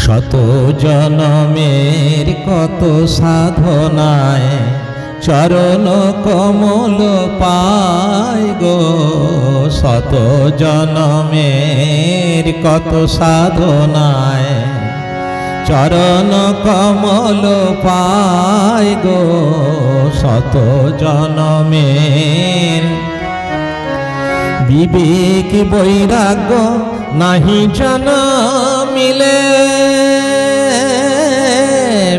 শত জনমের কত সাধনায় চরণ কমল পায় গো। শত জনমের কত সাধনায় চরণ কমল পায় গো। শত জনমের বিবেক বৈরাগ্য নাহি জনমিলে,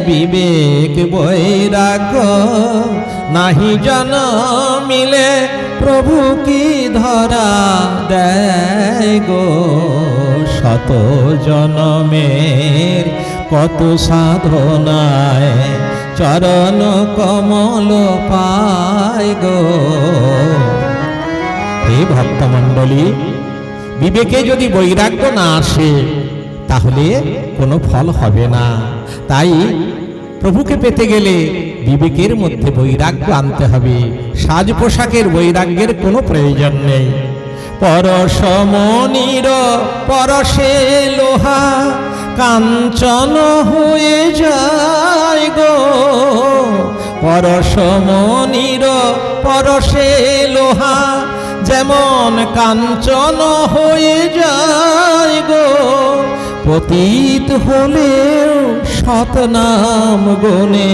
বিবেক বৈরাগ্য নাহি জনমিলে, প্রভু কি ধরা দেয় গো। শত জনমের কত সাধনায় চরণ কমল পায় গো। হে ভক্তমণ্ডলী, বিবেকে যদি বৈরাগ্য না আসে তাহলে কোনো ফল হবে না। তাই প্রভুকে পেতে গেলে বিবেকের মধ্যে বৈরাগ্য আনতে হবে। সাজ পোশাকের বৈরাগ্যের কোনো প্রয়োজন নেই। পরশমণির পরশে লোহা কাঞ্চন হয়ে যায় গো। পরশমণির পরশে লোহা যেমন কাঞ্চন হয়ে যায় গো। পতিত হলেও সৎনাম গুণে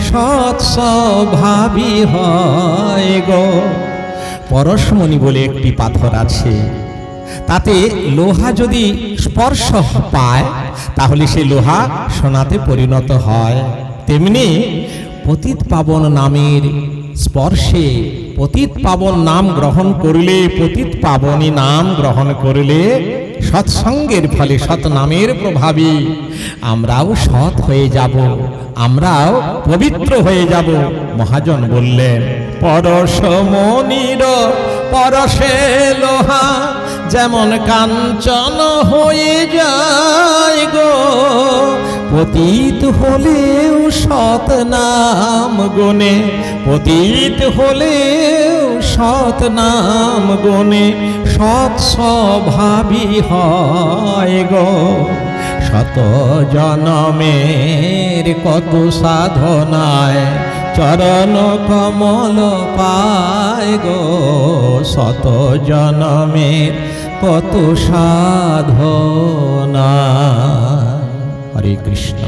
সৎ স্বভাবী হয় গো। পরশমণি বলে একটি পাথর আছে, তাতে লোহা যদি স্পর্শ পায় তাহলে সে লোহা সোনাতে পরিণত হয়। তেমনি পতিত পাবন নামের স্পর্শে, পতিত পাবন নাম গ্রহণ করলে, পতিত পাবনী নাম গ্রহণ করলে সৎসঙ্গের ফলে, সৎ নামের প্রভাবে আমরাও সৎ হয়ে যাব, আমরাও পবিত্র হয়ে যাব। মহাজন বললেন, পরশমণির পরশে লোহা যেমন কাঞ্চন হয়ে যায় গো। পতিত হলেও সৎ নাম গুণে, পতিত হলেও সৎ নাম গুণে সৎ স্বভাবী হয় গো। শত জনমের কত সাধনায় চরণ কমল পায় গো। শত জনমের কত সাধনা। হরে কৃষ্ণ।